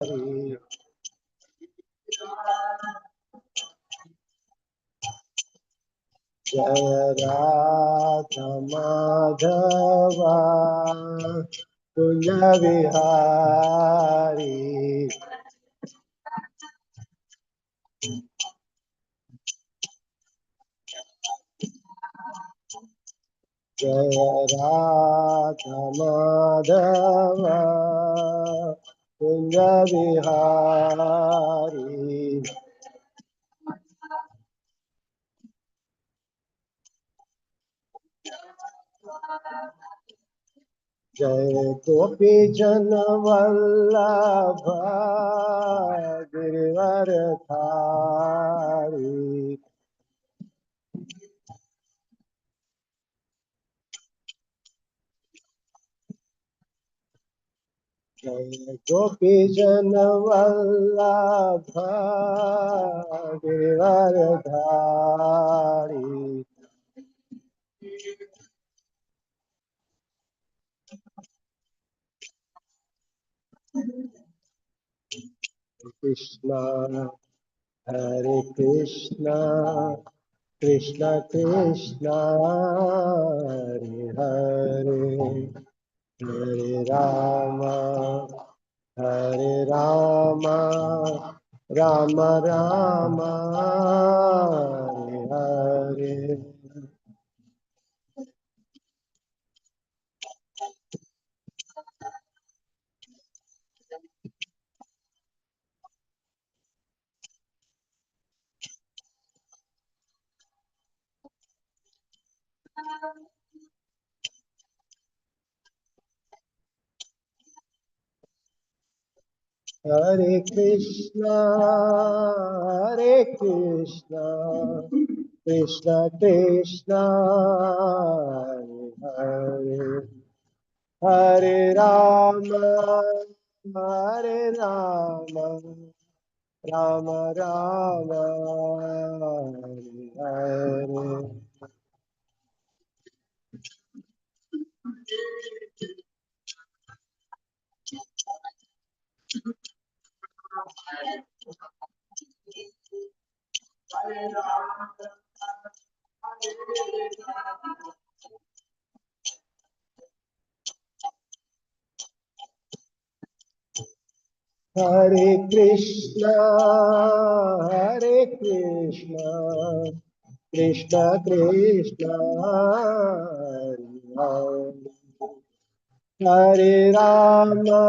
Hari. Jaya Radha Madhava Kunja Vihari. Jaya Radha Madhava Kunja Vihari. Jai Gopi Jana Vallabha Girivardhari. Jai Gopi Jana Vallabha Girivardhari. Krishna Hare Krishna Krishna Krishna Hare Hare Hare Rama Hare Rama Rama Rama Hare Hare. Hare Krishna Krishna Krishna Hare Hare Rama Hare Rama Rama Rama Hare Hare. Hare Krishna Krishna Krishna Hare Hare Rama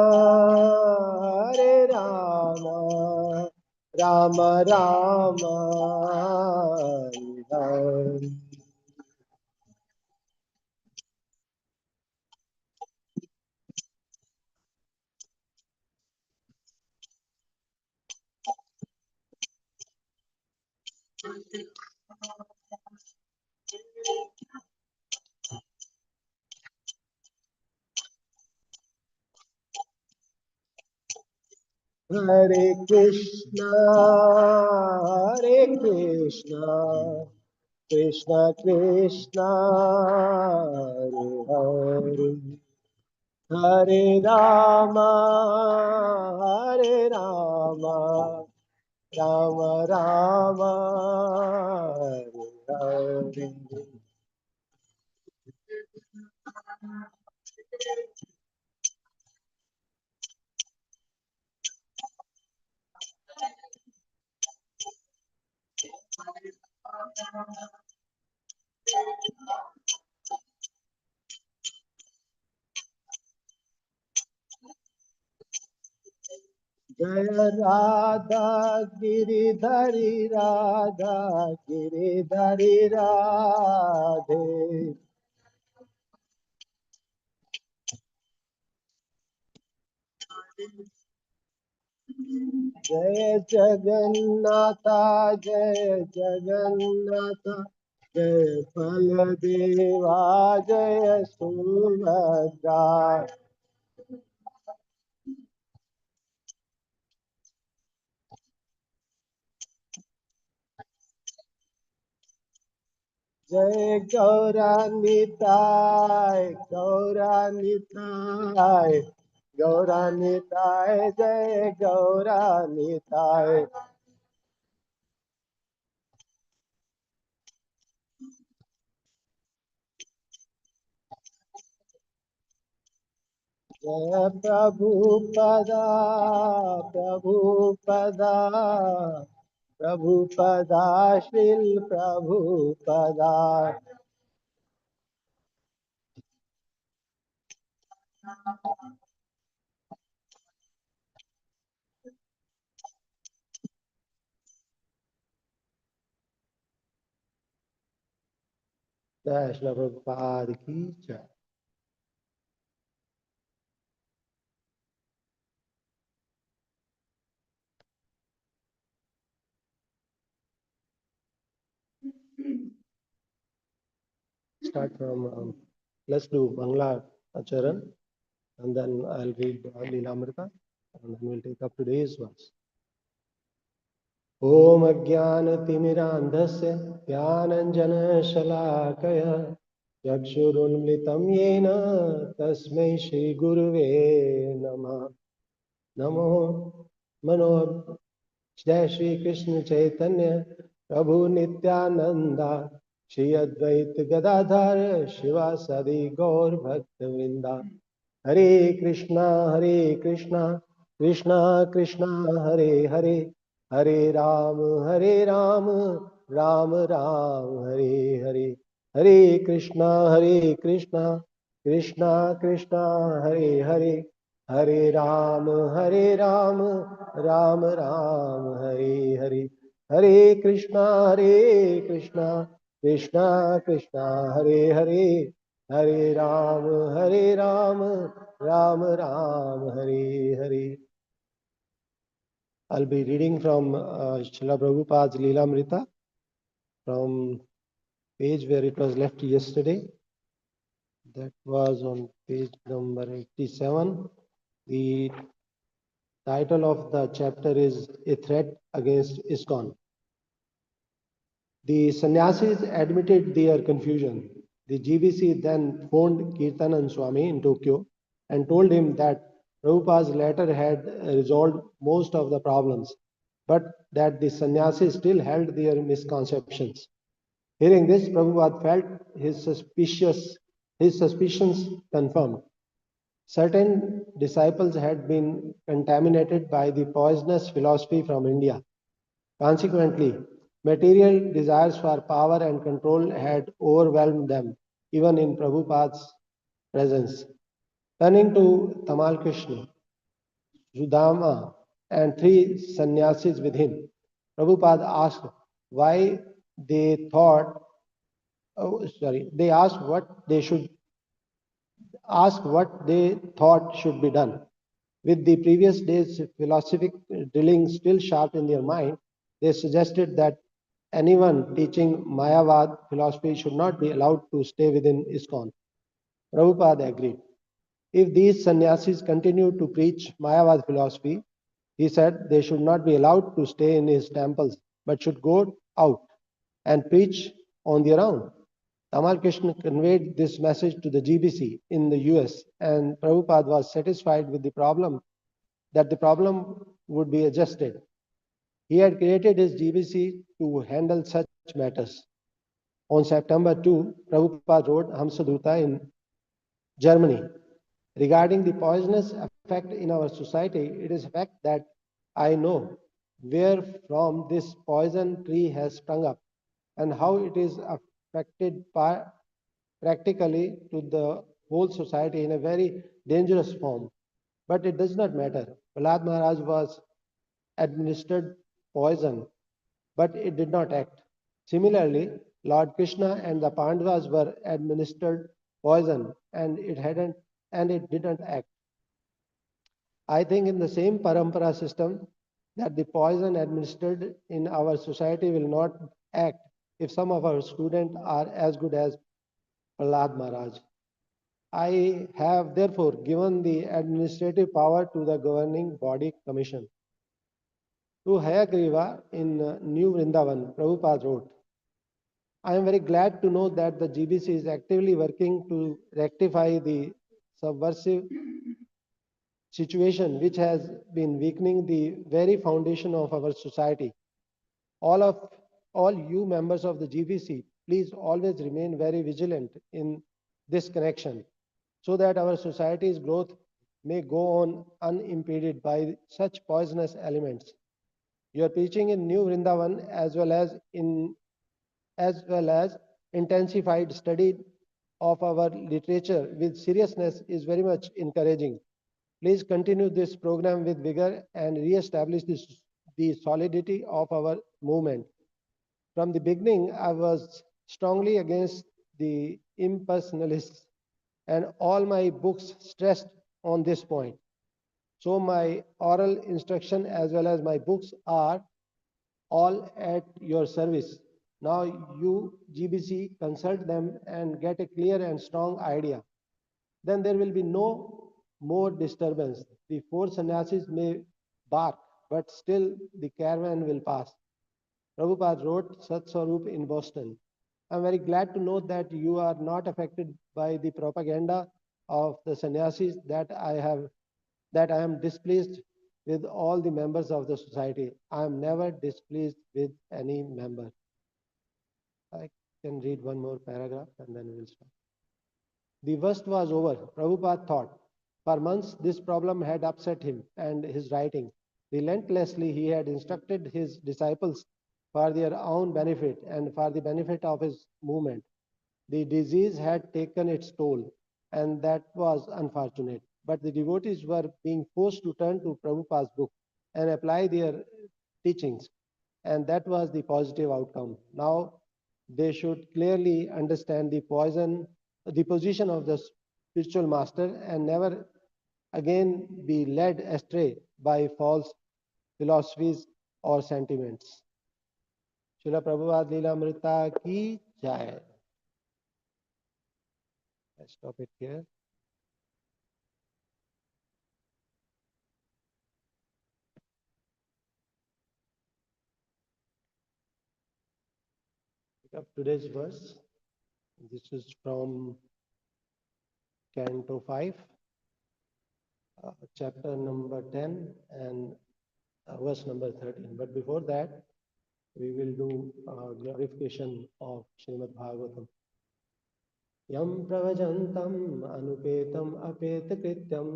Rama Rama Hare Hare Krishna Krishna Krishna Hare Hare Hare Rama Rama Rama Hare Jaya Radha Giridhari Radhe Jaya Jagannatha Jaya Jagannatha Jaya Baladeva Jaya Subhadra Jai Gauranitai Gauranitai, Jai Gauranitai. Jai Prabhupada, Prabhupada, Prabhupada, Sril Prabhupada. Jai Srila Prabhupada ki jai. Start from, let's do Bangla Acharan, and then I'll read Leelamrita, and then we'll take up today's verse. ॐ अज्ञानतिमिरान्धस्य ज्ञानञ्जनशलाकय चक्षुरुन्मिलितं येन तस्मै श्रीगुरुवे नमः। नमो मनो जय श्री कृष्ण चैतन्य प्रभु नित्यानंदा श्री अद्वैत गदाधर शिवासादि गौर भक्त वृंदा। हरे कृष्णा कृष्णा कृष्णा हरे हरे, हरे राम राम राम हरे हरे। हरे कृष्णा कृष्णा कृष्णा हरे हरे, हरे राम राम राम हरे हरे। हरे कृष्णा कृष्णा कृष्णा हरे हरे, हरे Ram Ram Ram Hare Hare. I'll be reading from Srila Prabhupada's Leelamrita from page where it was left yesterday. That was on page number 87. The title of the chapter is A Threat Against ISKCON. The sannyasis admitted their confusion. The GBC then phoned Kirtanan Swami in Tokyo and told him that Prabhupada's letter had resolved most of the problems, but that the sannyasis still held their misconceptions. Hearing this, Prabhupada felt his suspicions confirmed. Certain disciples had been contaminated by the poisonous philosophy from India. Consequently, material desires for power and control had overwhelmed them, even in Prabhupada's presence. Turning to Tamal Krishna, Sudama, and three sannyasis with him, Prabhupada asked why they thought, they asked what they thought should be done. With the previous day's philosophic drilling still sharp in their mind, they suggested that anyone teaching Mayavad philosophy should not be allowed to stay within ISKCON. Prabhupada agreed. If these sannyasis continue to preach Mayavad philosophy, he said they should not be allowed to stay in his temples, but should go out and preach on their own. Tamal Krishna conveyed this message to the GBC in the US, and Prabhupada was satisfied with the problem would be adjusted. He had created his GBC to handle such matters. On September 2, Prabhupada wrote Hamsaduta in Germany. Regarding the poisonous effect in our society, it is a fact that I know where from this poison tree has sprung up and how it is affected practically to the whole society in a very dangerous form. But it does not matter. Prahlad Maharaj was administered poison, but it did not act. Similarly, Lord Krishna and the Pandavas were administered poison, and it didn't act. I think in the same parampara system that the poison administered in our society will not act if some of our students are as good as Prahlad Maharaj. I have therefore given the administrative power to the governing body commission. To Hayagriva in New Vrindavan, Prabhupada wrote, I am very glad to know that the GBC is actively working to rectify the subversive situation which has been weakening the very foundation of our society. All of all you members of the GBC, please always remain very vigilant in this connection so that our society's growth may go on unimpeded by such poisonous elements. Your preaching in New Vrindavan as well as intensified study of our literature with seriousness is very much encouraging. Please continue this program with vigor and re-establish the solidity of our movement. From the beginning, I was strongly against the impersonalists, and all my books stressed on this point. So my oral instruction as well as my books are all at your service. Now you, GBC, consult them and get a clear and strong idea. Then there will be no more disturbance. The four sannyasis may bark, but still the caravan will pass. Prabhupada wrote Sat Swarup in Boston. I'm very glad to know that you are not affected by the propaganda of the sannyasis that I am displeased with all the members of the society. I am never displeased with any member. I can read one more paragraph and then we will stop. The worst was over, Prabhupada thought. For months, this problem had upset him and his writing. Relentlessly, he had instructed his disciples for their own benefit and for the benefit of his movement. The disease had taken its toll, and that was unfortunate. But the devotees were being forced to turn to Prabhupada's book and apply their teachings, and that was the positive outcome. Now they should clearly understand the position of the spiritual master and never again be led astray by false philosophies or sentiments. Srila Prabhupada Leela Amrita ki jai. I stop it here. Pick up today's verse. This is from Canto 5, chapter number 10 and verse number 13. But before that, we will do glorification of Srimad Bhagavatam. Yam pravajantam anupetam apetकृत्यम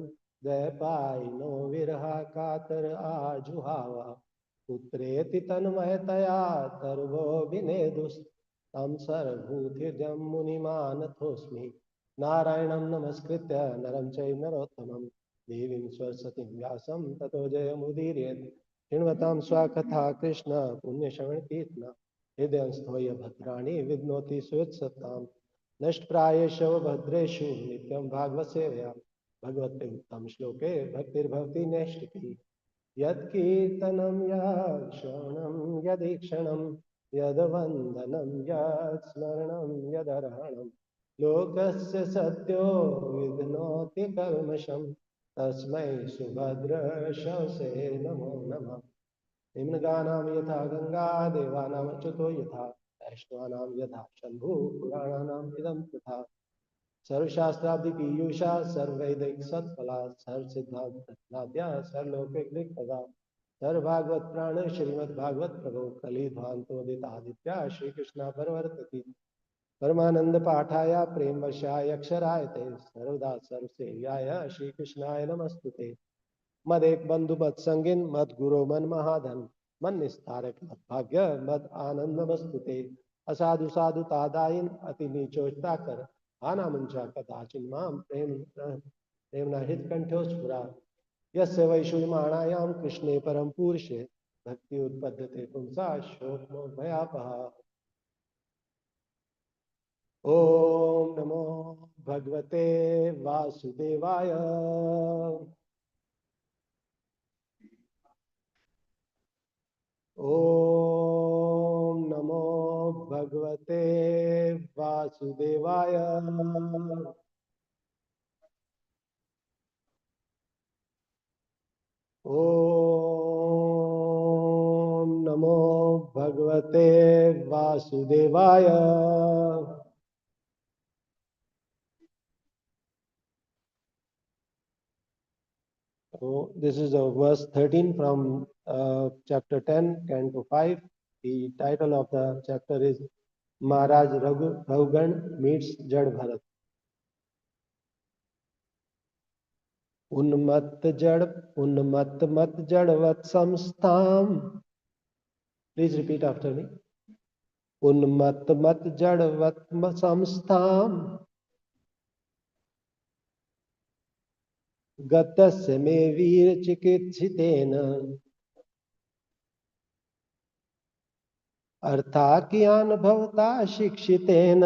द्वैपायनो विरहा कातर आजुहावा पुत्रेति तन्मयतया servo विनेदुस् तं सर्वभूतिजं मुनिमानतोऽस्मि नारायणं नमस्कृत्य नरं चैव नरोत्तमं देवीं सरस्वतीं व्यासं ततो जयमुदीरयेत् शृण्वतां स्वकथा कृष्ण पुण्यश्रवणकीर्तना हृदयंस्थोय भद्राणि विघ्नोति सुयत्सताम् नष्टप्रायेषु भद्रेषु नित्यं भागवत सेवया भगवते उत्तम श्लोके भक्तिर्भवति नैष्टिकी यत्कीर्तनं यत्श्रवणं यदीक्षणं यद्वन्दनं यत्स्मरणं यदर्हणं लोकस्य सद्यो विघ्नोति कल्मषं तस्मै सुभद्रशंसे नमो नमः निम्नगानां यथा गंगा देवानां अच्युतो यथा वैष्णवानां यथा शंभु पुराणानाम् इदं तथा सर्वशास्त्राब्धिपीयूषा सर्वैदिक सत्फला सर्वसिद्धान्ताद्या सर्वलोकैकदा सर्वभागवत प्राण श्रीमद्भागवत प्रभो कलिध्वान्तोदितादित्या श्रीकृष्णा परवर्तति परमानंद पाठाय प्रेम वर्षाय अक्षराय ते सर्वदा सर्वसेव्याय श्रीकृष्णाय नमस्तुते मद एक बंधु मद संगिन मद गुरु मन महाधन मन निस्तारक मद भाग्य मद आनंद नमस्तुते असाधु साधु तादाइन अति नीचोचता कर आना मुंचा कदाचिन माम प्रेम हित कंठो स्फुरा यस्य वैशुमाणायाम कृष्णे परम पुरुषे भक्ति उत्पद्यते पुंसा शोक मोह भयापहा ओम नमो भगवते वासुदेवाय ओम नमो भगवते वासुदेवाय ओम नमो भगवते वासुदेवाय this is verse 13 from chapter 10, Canto 5. The title of the chapter is Maharaj Raghugan meets Jad Bharat. Unmat mat jadvat samstham. Please repeat after me. Unmat mat jadvat samstham. Gatasya me veer chikitshitena. अर्थाज्ञान भवता शिक्षितेन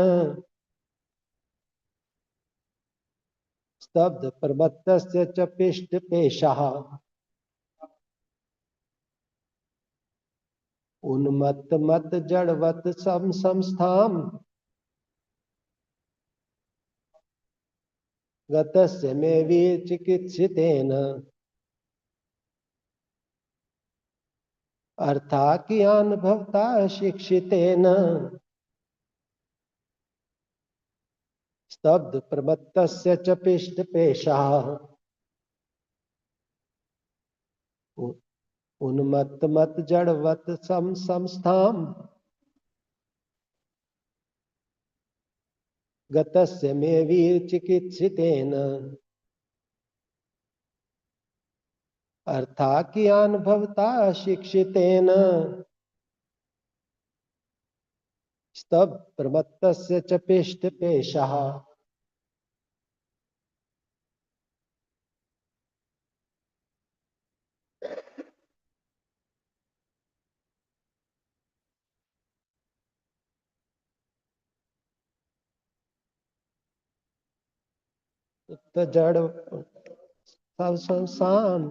स्तब्ध प्रबद्धस्य च पिष्टपेशः उन्मत्त मत जड़वत संस्थाम गतस्य मे विचिकित्सितेन अर्थाज्ञान भवता शिक्षितेन स्तब्ध प्रबद्धस्य च पिष्टपेशः उन्मत्त मत जड़वत संस्थाम गतस्य मे विचिकित्सितेन अर्थाज्ञान भवता शिक्षितेन स्तब्ध प्रमत्तस्य च पिष्टपेशः जड़ संसान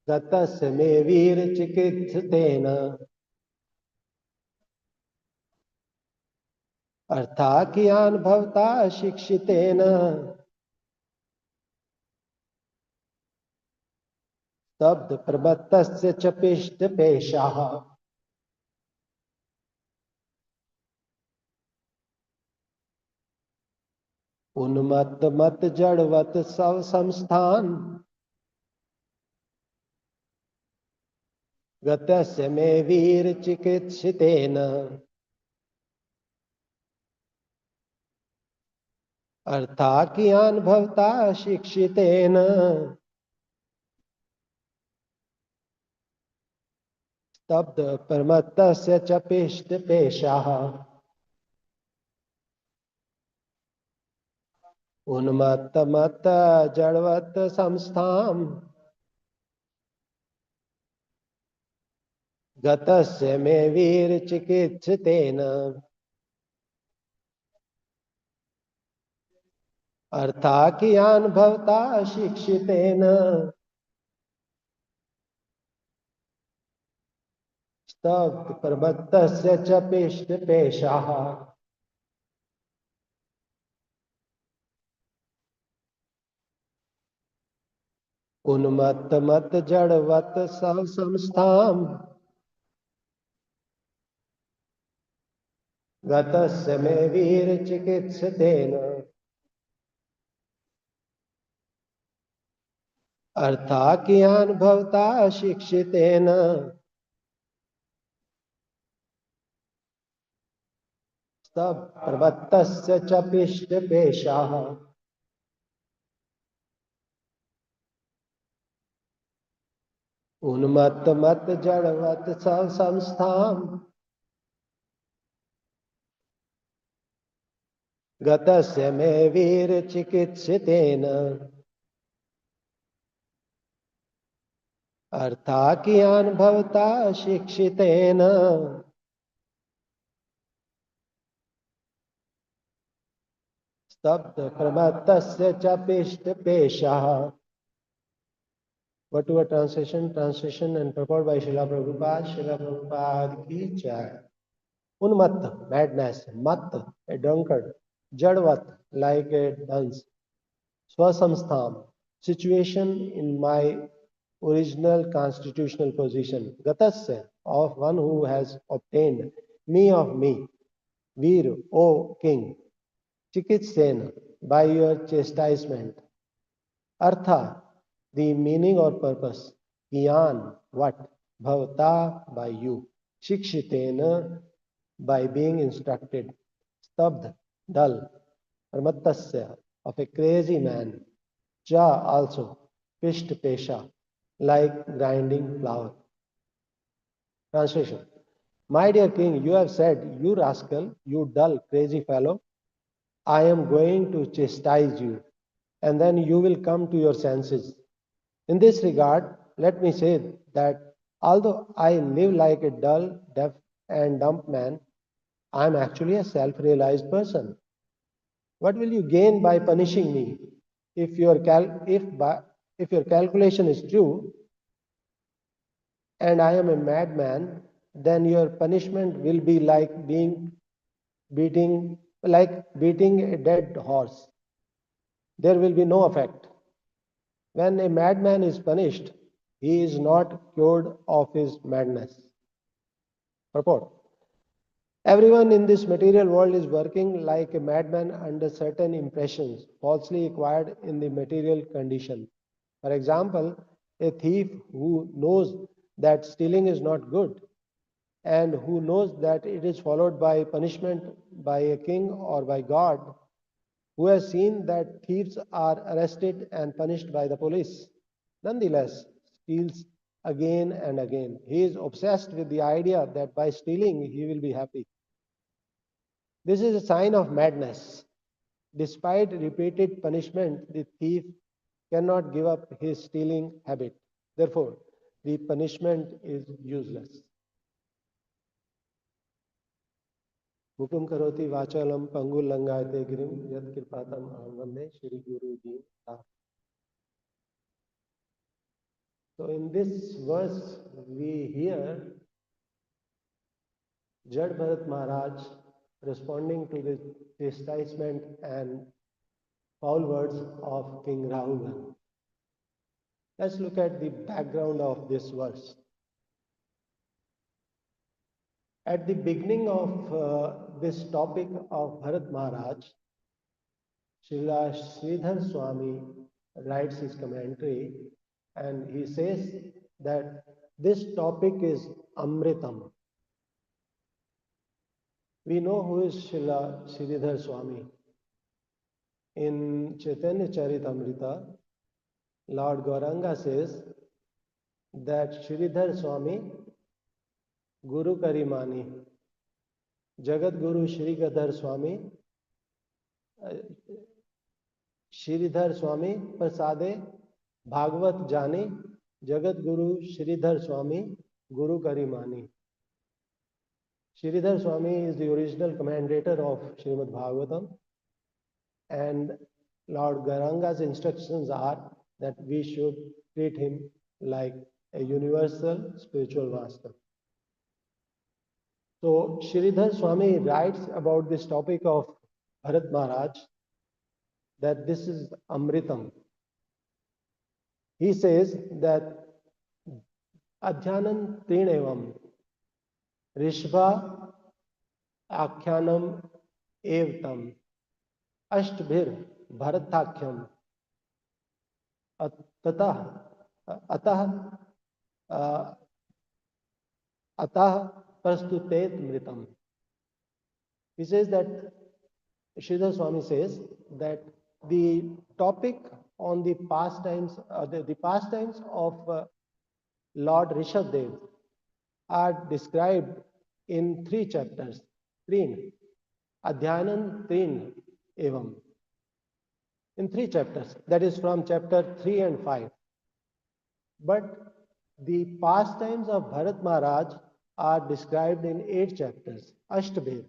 गतस्य मे वीर चिकित्सितेन अर्थाज्ञान भवता शिक्षितेन स्तब्ध प्रबद्धस्य च पिष्टपेशः उन्मत्त मत जड़वत सब संस्थान गतस्य मे वीर चिकित्सितेन अर्थाज्ञान भवता शिक्षितेन स्तब्ध प्रमत्तस्य च पिष्टपेशः उन्मत्त मत जड़वत संस्थाम गतस्य मे वीर चिकित्सितेन अर्थाज्ञान भवता शिक्षितेन स्तब्ध प्रबद्धस्य च पिष्टपेशः उन्मत्त मत जड़वत संस्थाम गतस्य मे वीर चिकित्सितेन अर्थाज्ञान भवता शिक्षितेन स्तब्ध प्रबद्धस्य च पिष्टपेशः उन्मत्त मत जड़वत संस्थाम गतस्य मे वीर चिकित्सितेन अर्थाज्ञान भवता शिक्षितेन स्तब्ध प्रमत्तस्य च पिष्टपेशः. Whatever translation and purport by Srila Prabhupada. Srila Prabhupada ki jai. Unmatta, madness. Matta, a drunkard. Jadvat, like a dunce. Swasamstham, situation in my original constitutional position. Gatasya, of one who has obtained. Me of me. Veer, O king. Chikitsena, by your chastisement. Artha, the meaning or purpose. Gyan, what? Bhavata, by you. Shikshitena, by being instructed. Stabd, dull. Parmattasya, of a crazy man. Cha, also. Pisht pesha, like grinding flour. Translation. My dear king, you have said, you rascal, you dull, crazy fellow, I am going to chastise you, and then you will come to your senses. In this regard, let me say that although I live like a dull, deaf, and dumb man, I am actually a self realized person. What will you gain by punishing me? If your calculation is true, and I am a madman, then your punishment will be beating beating a dead horse. There will be no effect. When a madman is punished, he is not cured of his madness. Purport. Everyone in this material world is working like a madman under certain impressions falsely acquired in the material condition. For example, a thief who knows that stealing is not good and who knows that it is followed by punishment by a king or by God, who has seen that thieves are arrested and punished by the police, nonetheless steals again and again. He is obsessed with the idea that by stealing he will be happy. This is a sign of madness. Despite repeated punishment, the thief cannot give up his stealing habit. Therefore, the punishment is useless. हुकुम करोति वाचालम पंगुल लंगाते गिरिम यत कृपातम अहम वंदे श्री गुरु जी. So in this verse we hear Jad Bharat Maharaj responding to the chastisement and foul words of King Rahulan. Let's look at the background of this verse. At the beginning of this topic of Bharat Maharaj, Srila Sridhar Swami writes his commentary and he says that this topic is Amritam. We know who is Srila Sridhar Swami. In Chaitanya Charitamrita, Lord Gauranga says that Sridhar Swami Guru Karimani, Jagat Guru Shri Gadhar Swami, Sridhar Swami Prasade Bhagavat Jani, Jagat Guru Sridhar Swami Guru Karimani. Sridhar Swami is the original commentator of Srimad Bhagavatam, and Lord Garanga's instructions are that we should treat him like a universal spiritual master. So Sridhar Swami writes about this topic of Bharat Maharaj that this is Amritam. He says that Adhyanam Trinevam Rishva Akhyanam Evtam Ashtbhir Bharathakyam Atah Atah Atah Prastutet Mritam. He says that Sridhar Swami says that the topic on the pastimes, the pastimes of Lord Rishabdev are described in 3 chapters. Trin, Adhyanan Trin Evam. In 3 chapters, that is from chapter 3 and 5. But the pastimes of Bharat Maharaj are described in 8 chapters. Ashtbhir,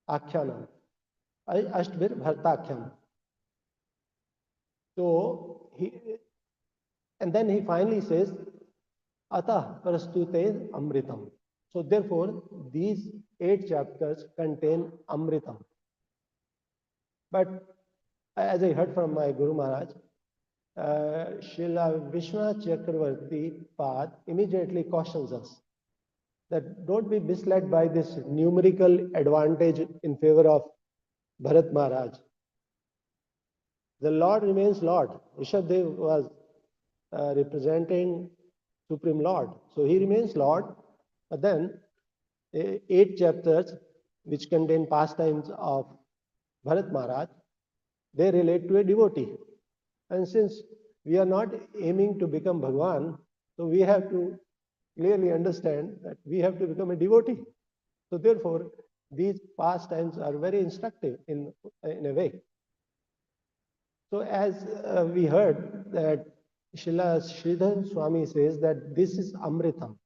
Akhyanam, Ashtbhir Bhartakhyam. So, and then he finally says, Atah Prastute Amritam. So therefore, these 8 chapters contain Amritam. But as I heard from my Guru Maharaj, Srila Vishwanath Chakravarti Pad immediately cautions us that don't be misled by this numerical advantage in favor of Bharat Maharaj. The Lord remains Lord. Rishabdev was representing Supreme Lord. So he remains Lord, but then 8 chapters which contain pastimes of Bharat Maharaj, they relate to a devotee. And since we are not aiming to become Bhagwan, so we have to clearly understand that we have to become a devotee. So therefore, these pastimes are very instructive in a way. So as we heard that Srila Sridhar Swami says that this is Amritam.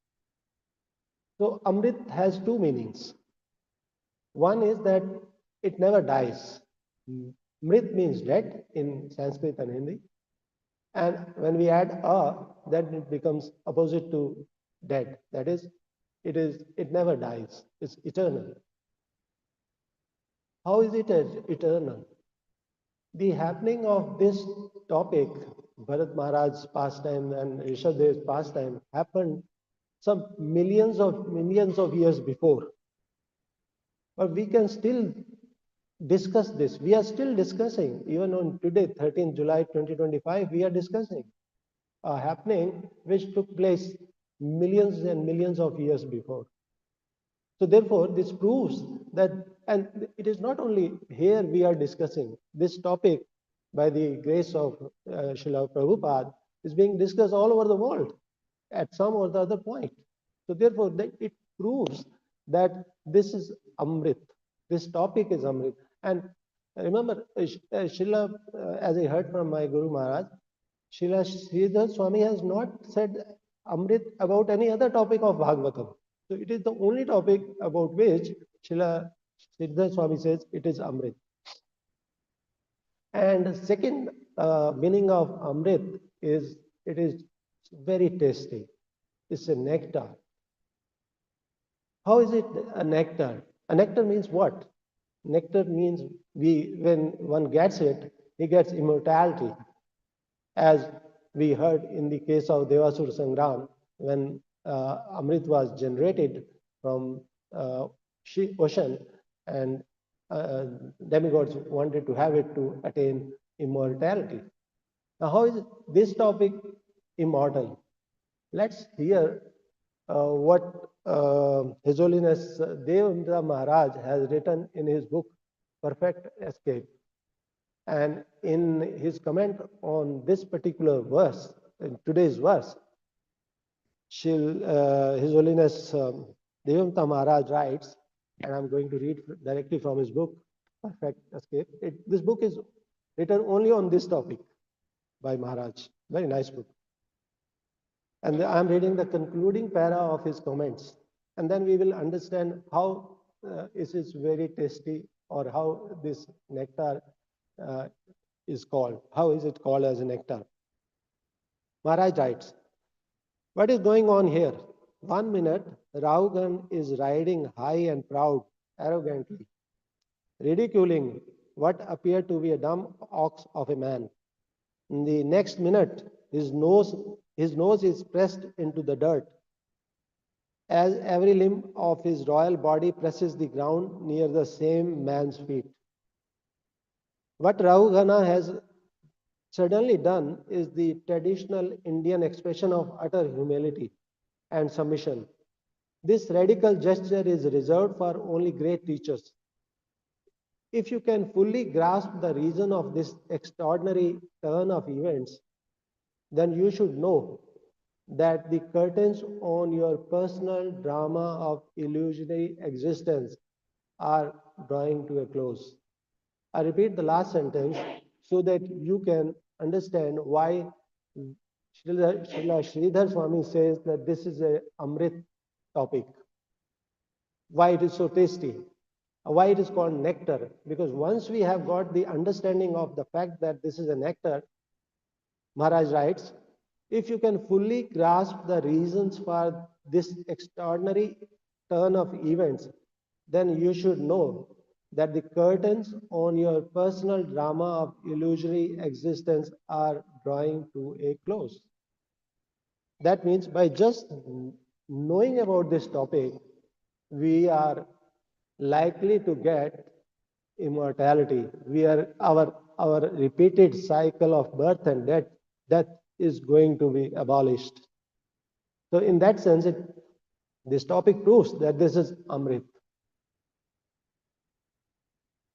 So Amrit has two meanings. One is that it never dies. Mrit means dead in Sanskrit and Hindi. And when we add a, then it becomes opposite to dead. That is, it never dies. It's eternal. How is it eternal? The happening of this topic, Bharat Maharaj's pastime and Rishabdev's pastime, happened some millions of years before. But we can still discuss this. We are still discussing, even on today, 13th July 2025, we are discussing a happening which took place millions and millions of years before. So therefore, this proves that, and it is not only here we are discussing this topic by the grace of Srila Prabhupada is being discussed all over the world at some or the other point. So therefore, it proves that this is Amrit. This topic is Amrit. And remember, Srila, as I heard from my Guru Maharaj, Srila Sridhar Swami has not said Amrit about any other topic of Bhagavatam. So it is the only topic about which Srila Sridhar Swami says it is Amrit. And the second meaning of Amrit is it is very tasty. It's a nectar. How is it a nectar? A nectar means what? Nectar means when one gets it, he gets immortality. As we heard in the case of Devasur Sangram, when Amrit was generated from ocean and demigods wanted to have it to attain immortality. Now, how is this topic immortal? Let's hear what His Holiness Devendra Maharaj has written in his book, Perfect Escape. And in his comment on this particular verse, in today's verse, His Holiness Devendra Maharaj writes, and I'm going to read directly from his book, Perfect Escape. This book is written only on this topic by Maharaj. Very nice book. And I'm reading the concluding para of his comments. And then we will understand how it is very tasty or how this nectar is called. How is it called as a nectar? Maharaj writes, what is going on here? 1 minute, Rahugan is riding high and proud, arrogantly, ridiculing what appeared to be a dumb ox of a man. In the next minute, his nose is pressed into the dirt, as every limb of his royal body presses the ground near the same man's feet. What Rahugana has suddenly done is the traditional Indian expression of utter humility and submission. This radical gesture is reserved for only great teachers. If you can fully grasp the reason of this extraordinary turn of events, then you should know that the curtains on your personal drama of illusionary existence are drawing to a close. I repeat the last sentence so that you can understand why Srila Sridhar Swami says that this is a Amrit topic. Why it is so tasty. Why it is called nectar. Because once we have got the understanding of the fact that this is a nectar, Maharaj writes, if you can fully grasp the reasons for this extraordinary turn of events, then you should know that the curtains on your personal drama of illusory existence are drawing to a close. That means by just knowing about this topic, we are likely to get immortality. Our our repeated cycle of birth and death is going to be abolished. So in that sense, this topic proves that this is Amrit.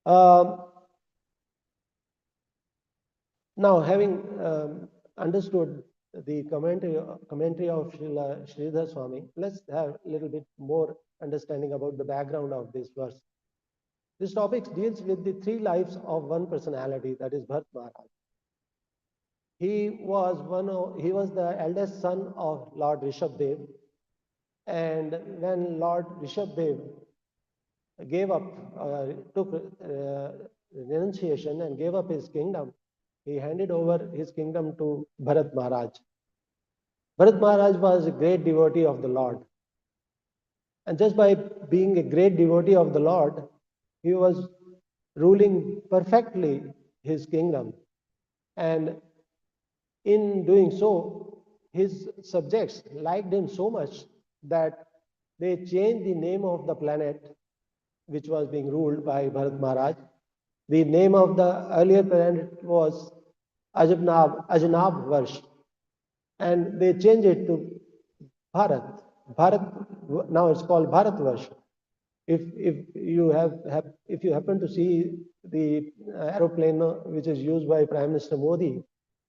Um, Now, having understood the commentary of Sridhar Swami, let's have a little bit more understanding about the background of this verse. This topic deals with the three lives of one personality, that is Bharat Maharaj. He was the eldest son of Lord Rishabdev, and when Lord Rishabdev gave up, took renunciation and gave up his kingdom, he handed over his kingdom to Bharat Maharaj. Bharat Maharaj was a great devotee of the Lord. And just by being a great devotee of the Lord, he was ruling perfectly his kingdom. And in doing so, his subjects liked him so much that they changed the name of the planet which was being ruled by Bharat Maharaj. The name of the earlier planet was Ajnab Varsh, and they changed it to Bharat. Bharat now it's called Bharat Varsh. If you if you happen to see the aeroplane which is used by Prime Minister Modi,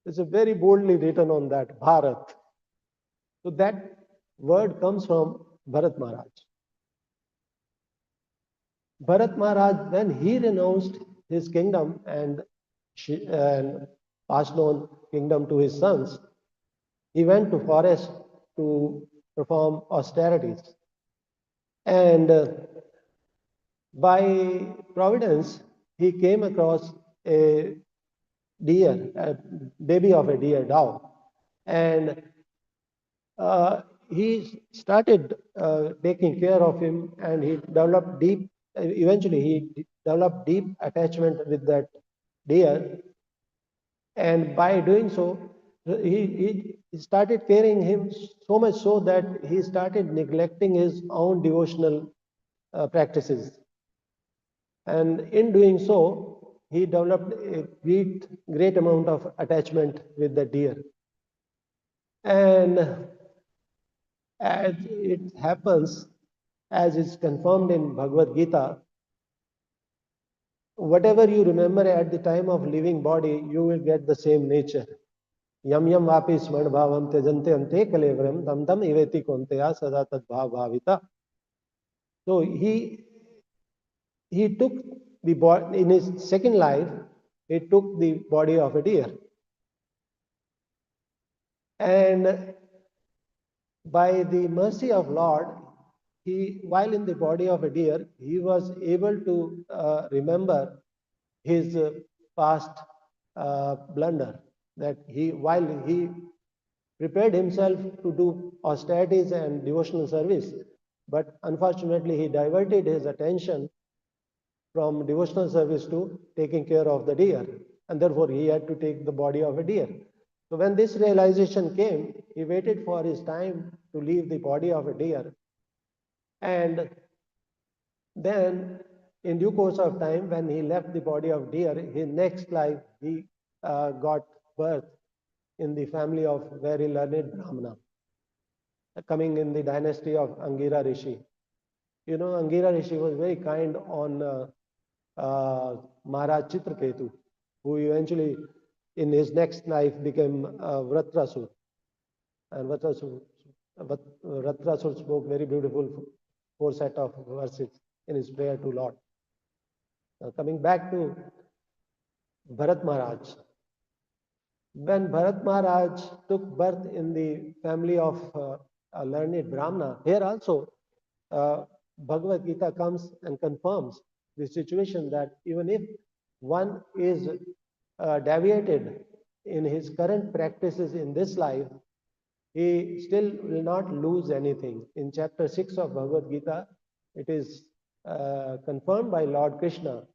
it's a very boldly written on that Bharat. So that word comes from Bharat Maharaj. Bharat Maharaj, when he renounced his kingdom and passed on kingdom to his sons, he went to forest to perform austerities. And by providence, he came across a deer, a baby of a deer doe, and he started taking care of him, and he developed deep. Eventually, he developed deep attachment with that deer, and by doing so, he started caring him so much so that he started neglecting his own devotional practices. And in doing so, he developed a great amount of attachment with the deer. And as it happens, as is confirmed in Bhagavad Gita, whatever you remember at the time of leaving body, you will get the same nature. Yam yam vapi smart bhavam tejante ante kalevram tam tam iveti konteya sada tad bhavita. So he took the body in his second life. He took the body of a deer, and by the mercy of Lord, he, while in the body of a deer, he was able to remember his past blunder. That while he prepared himself to do austerities and devotional service, but unfortunately he diverted his attention from devotional service to taking care of the deer, and therefore he had to take the body of a deer. So when this realization came, he waited for his time to leave the body of a deer, and then in due course of time, when he left the body of deer, his next life he got birth in the family of very learned Brahmana, coming in the dynasty of Angira Rishi. You know, Angira Rishi was very kind on Maharaj Chitraketu, who eventually in his next life became Vratrasur. And Vratrasur spoke very beautiful four set of verses in his prayer to Lord. Now, coming back to Bharat Maharaj. When Bharat Maharaj took birth in the family of a learned Brahmana, here also Bhagavad Gita comes and confirms the situation that even if one is deviated in his current practices in this life, he still will not lose anything. In chapter 6 of Bhagavad Gita, it is confirmed by Lord Krishna.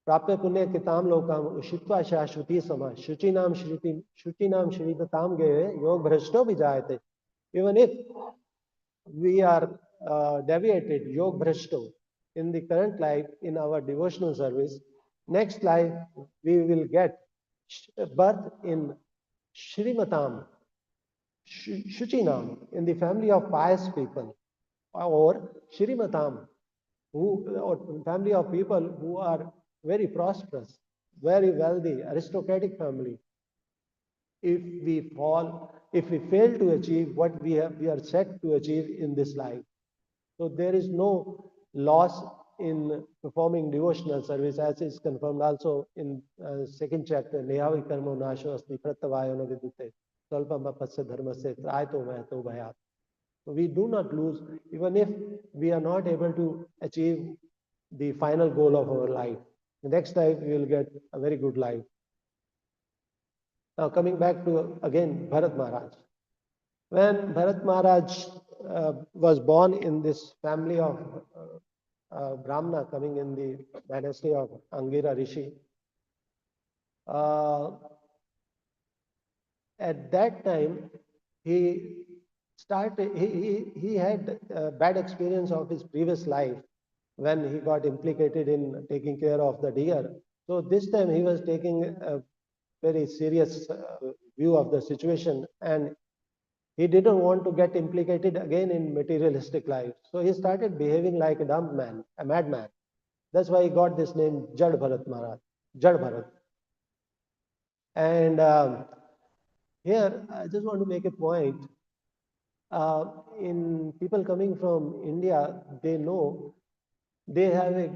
Prapya punya kitam lokam ushitva shashvati sama shuchinam shridatam geye yog bhrashto vijayate. Even if we are deviated, yog bhrashto, in the current life in our devotional service, Next life, we will get birth in Shrimatam, Shuchinam, in the family of pious people, or Shrimatam, or family of people who are very prosperous, very wealthy, aristocratic family. If we fall, if we fail to achieve what we are set to achieve in this life. So there is no loss in performing devotional service, as is confirmed also in second chapter, Nehavi karmo nasho asti prattavayana vidute, salpama pasya dharmasya traito vayato bhayat. So we do not lose, even if we are not able to achieve the final goal of our life. The next life, we will get a very good life. Now, coming back to again Bharat Maharaj. When Bharat Maharaj was born in this family of Brahmana coming in the dynasty of Angira Rishi, uh, at that time he he had a bad experience of his previous life when he got implicated in taking care of the deer. So this time he was taking a very serious view of the situation, and he didn't want to get implicated again in materialistic life. So he started behaving like a dumb man, a madman. That's why he got this name Jad Bharat Maharaj, Jad Bharat. And here I just want to make a point. In people coming from India, they know they have a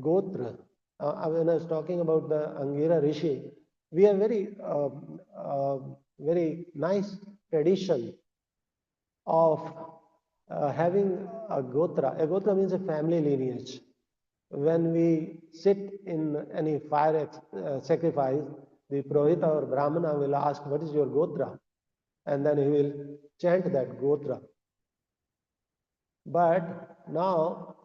gotra. When I was talking about the Angira Rishi, we have very nice tradition of having a gotra. A gotra means a family lineage. When we sit in any fire sacrifice, the Purohita or Brahmana will ask, "What is your gotra?" And then he will chant that gotra. But now,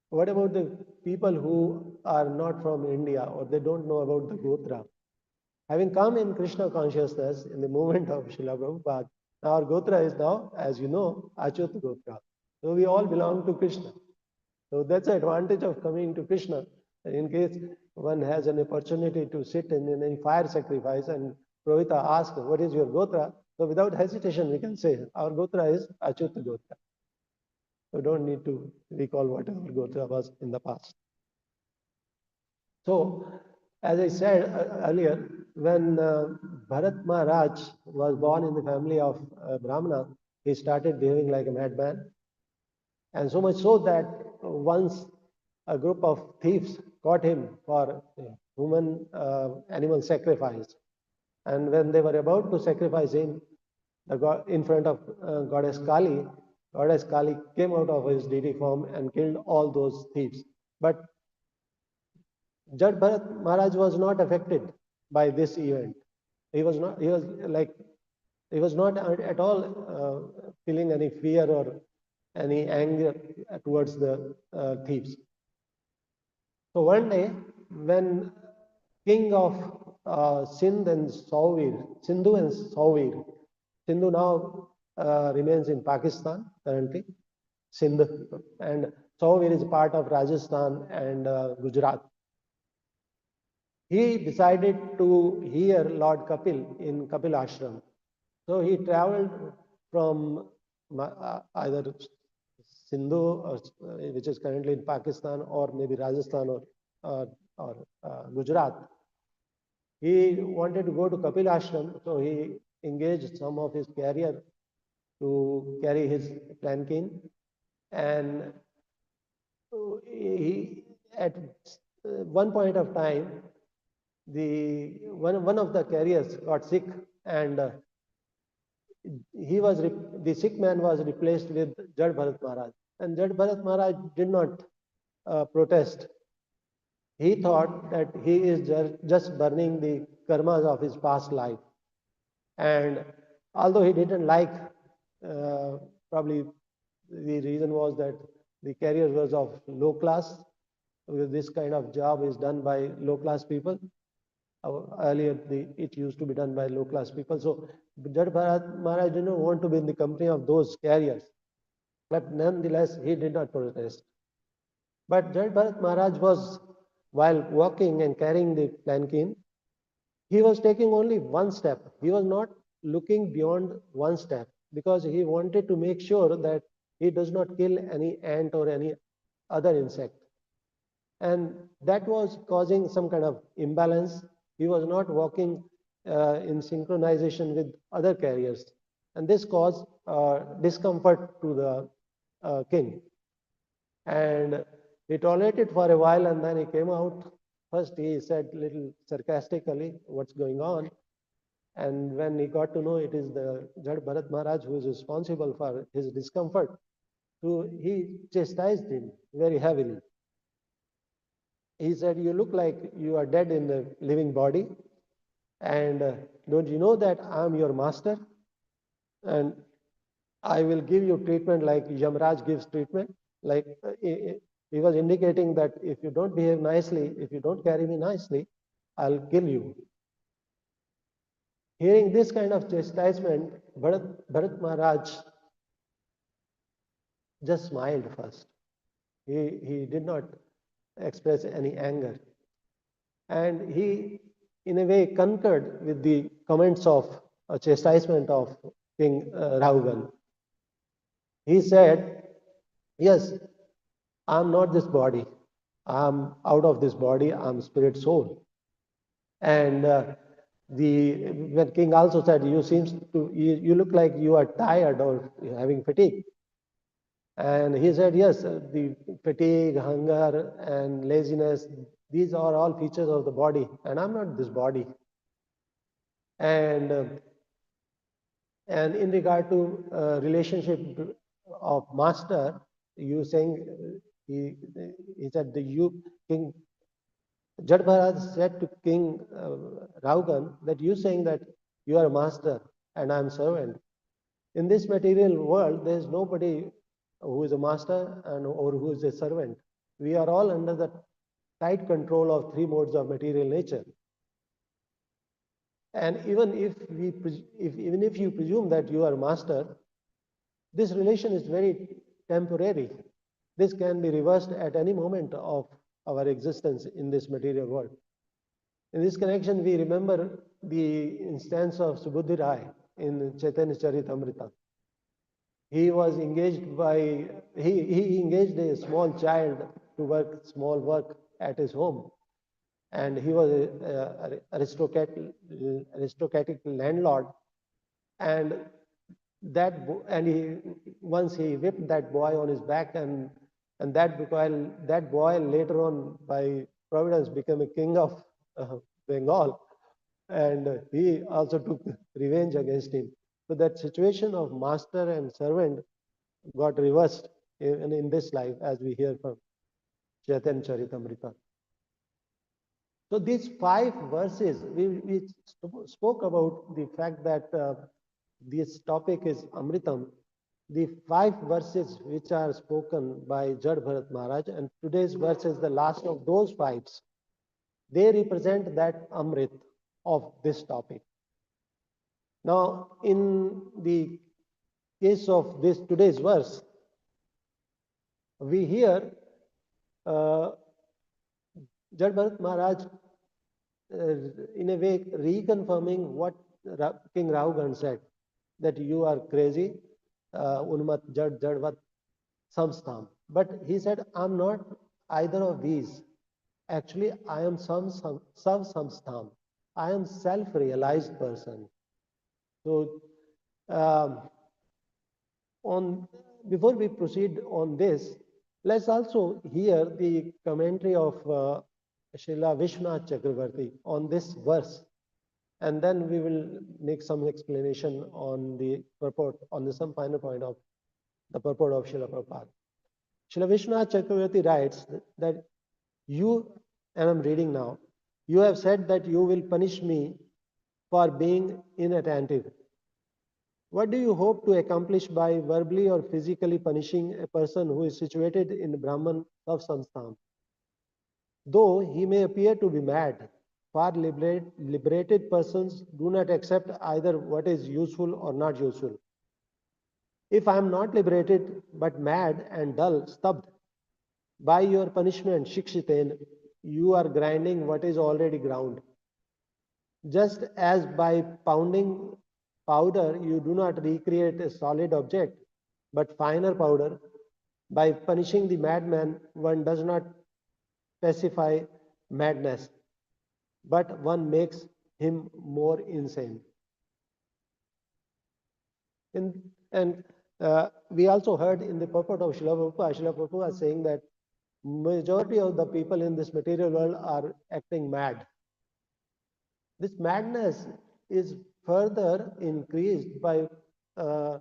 what about the people who are not from India or they don't know about the gotra? Having come in Krishna consciousness in the movement of Srila Prabhupada, our Gotra is now, as you know, Achyut Gotra. So we all belong to Krishna. So that's the advantage of coming to Krishna. In case one has an opportunity to sit in any fire sacrifice and Purohita asks, "What is your Gotra?" So without hesitation, we can say, "Our Gotra is Achyut Gotra." So don't need to recall what our Gotra was in the past. So, as I said earlier, when Bharat Maharaj was born in the family of Brahmana, he started behaving like a madman. And so much so that once a group of thieves caught him for human animal sacrifice. And when they were about to sacrifice him in front of Goddess Kali came out of his deity form and killed all those thieves. But Jad Bharat Maharaj was not affected by this event. He was not. He was like. He was not at all feeling any fear or any anger towards the thieves. So one day, when king of Sindh and Sindhu and Sauvir, Sindhu now remains in Pakistan currently, Sindh, and Sauvir is part of Rajasthan and Gujarat. He decided to hear Lord Kapil in Kapil Ashram. So he traveled from either Sindhu, which is currently in Pakistan, or maybe Rajasthan or Gujarat. He wanted to go to Kapil Ashram, so he engaged some of his carrier to carry his plankin, and he at one point of time the one of the carriers got sick, and the sick man was replaced with Jad Bharat Maharaj, and Jad Bharat Maharaj did not protest. He thought that he is just burning the karmas of his past life, and although he didn't like, probably the reason was that the carrier was of low class. This kind of job is done by low class people. Earlier, it used to be done by low class people. So Jad Bharat Maharaj did not want to be in the company of those carriers. But nonetheless, he did not protest. But Jad Bharat Maharaj was while walking and carrying the plankin, he was taking only one step. He was not looking beyond one step because he wanted to make sure that he does not kill any ant or any other insect. And that was causing some kind of imbalance. He was not walking in synchronization with other carriers. And this caused discomfort to the king. And he tolerated for a while and then he came out. First, he said little sarcastically, "What's going on?" And when he got to know it is the Jad Bharat Maharaj who is responsible for his discomfort, so he chastised him very heavily. He said, "You look like you are dead in the living body, and don't you know that I am your master? And I will give you treatment like Yamraj gives treatment." Like he was indicating that if you don't behave nicely, if you don't carry me nicely, I'll kill you. Hearing this kind of chastisement, Bharat Maharaj just smiled first. He did not express any anger. And he, in a way, concurred with the comments of chastisement of King Raugan. He said, "Yes, I'm not this body. I'm out of this body. I'm spirit soul." And the when king also said, "You seems to you look like you are tired or having fatigue." And he said, "Yes, the fatigue, hunger, and laziness, these are all features of the body, and I'm not this body." And and in regard to relationship of master, you saying he said the you king Jad Maharaj said to King Raugan that you saying that you are a master and I am servant. In this material world, there is nobody who is a master and or who is a servant. We are all under the tight control of three modes of material nature. And even if you presume that you are master, this relation is very temporary. This can be reversed at any moment of our existence in this material world. In this connection, we remember the instance of Subudhi Rai in Chaitanya Charitamrita. He was engaged by, he engaged a small child to work small work at his home. And he was an aristocratic landlord. And and he once he whipped that boy on his back, and that boy later on by providence became a king of Bengal, and he also took revenge against him. So that situation of master and servant got reversed in this life, as we hear from Chaitanya Charitamrita. So these 5 verses, we spoke about the fact that this topic is Amritam. The 5 verses which are spoken by Jad Bharat Maharaj, and today's verse is the last of those 5s. They represent that Amrit of this topic. Now, in the case of this today's verse, we hear Jad Bharat Maharaj in a way reconfirming what King Raugan said, that you are crazy, unmat jad jadvat samstham. But he said, I'm not either of these. Actually, I am sav samstham. I am self-realized person. So, on before we proceed on this, let's also hear the commentary of Srila Vishwanath Chakravarti on this verse, and then we will make some explanation on the purport, on the some final point of the purport of Srila Prabhupada. Srila Vishwanath Chakravarti writes that you, and I'm reading now, you have said that you will punish me for being inattentive. What do you hope to accomplish by verbally or physically punishing a person who is situated in Brahman Samstham? Though he may appear to be mad, far liberated persons do not accept either what is useful or not useful. If I am not liberated but mad and dull, stubbed, by your punishment, Shikshiten, you are grinding what is already ground. Just as by pounding powder, you do not recreate a solid object, but finer powder, by punishing the madman, one does not pacify madness, but one makes him more insane. And we also heard in the purport of Srila Prabhupada saying that majority of the people in this material world are acting mad. This madness is further increased uh,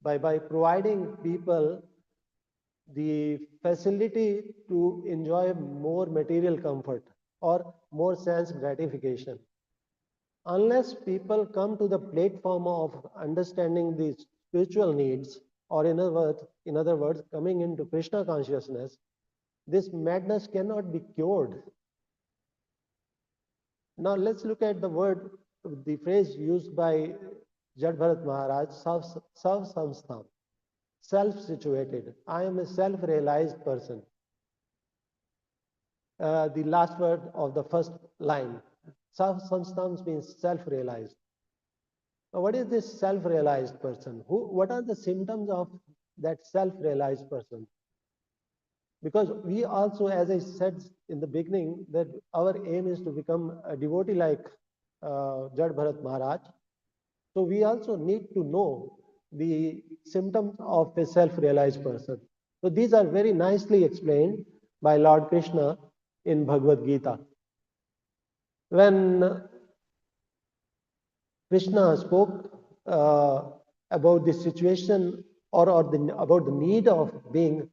by providing people the facility to enjoy more material comfort or more sense gratification. Unless people come to the platform of understanding the spiritual needs, or in other words, coming into Krishna consciousness, this madness cannot be cured. Now let's look at the phrase used by Jad Bharat Maharaj, Sav Samstha, self-situated. I am a self-realized person. The last word of the first line, Sav Samstha means self-realized. Now, what is this self-realized person? What are the symptoms of that self-realized person? Because we also, as I said in the beginning, that our aim is to become a devotee like Jad Bharat Maharaj. So we also need to know the symptoms of a self-realized person. So these are very nicely explained by Lord Krishna in Bhagavad Gita. When Krishna spoke about the situation about the need of being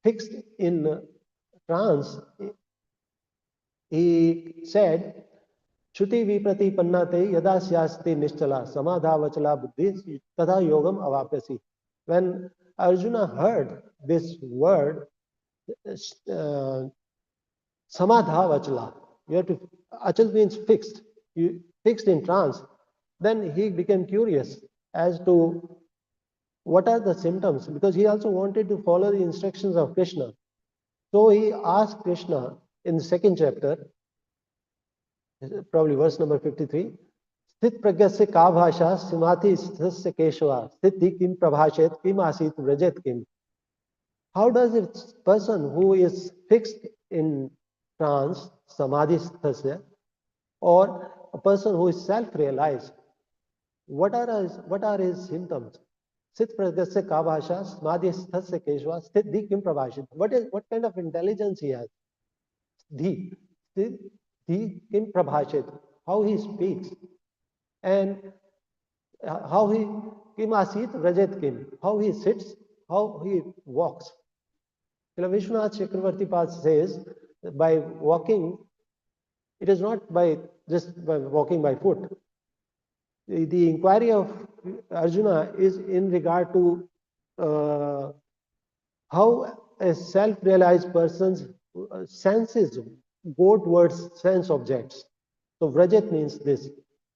fixed in trance, he said, Shruti viprati te yada syasti nischala samadhavachala buddhi tada yogam avapyasi. When Arjuna heard this word, samadhavachala, you have to, achal means fixed, fixed in trance. Then he became curious as to what are the symptoms, because he also wanted to follow the instructions of Krishna. So he asked Krishna in the second chapter, probably verse number 53, Sthit pragyasya ka bhasha simati sthasya keshava sthiti kim prabhashet kim asit vrajet kim. How does a person who is fixed in trance, samadhi sthasya, or a person who is self-realized, what are his symptoms? Sit pragyasya ka bhasha samadhi sthasya keshava sthiti kim prabhashet. What kind of intelligence he has? Dhi. Dhi kim prabhashet. How he speaks. And how he kim asit rajet kim. How he sits, how he walks. Vishwanath Chakravarti Pad says by walking, it is not by just by walking by foot. The inquiry of Arjuna is in regard to how a self-realized person's senses go towards sense objects. So Vrajet means this.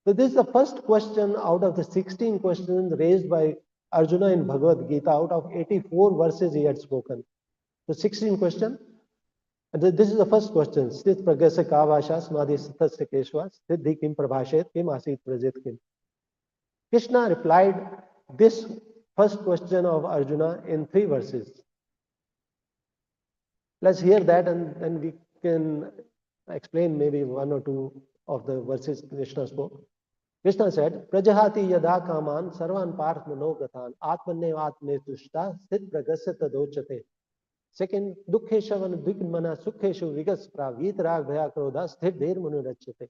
So this is the first question out of the 16 questions raised by Arjuna in Bhagavad Gita. Out of 84 verses he had spoken. So 16 question. And this is the first question. Sthit pragyasya ka bhasha samadhi sthasya keshva sthiti kim prabhashet kim asit prajet kim. Krishna replied this first question of Arjuna in 3 verses. Let's hear that, and then we can explain maybe 1 or 2 of the verses Krishna spoke. Krishna said, Prajahati yada kaman sarvan parth manogatan atmane atme tushta sthit pragasya tadochate. Second, dukkheshavan dukmana sukheshu vigaspra vitrag bhaya krodha sthit dher manurachate.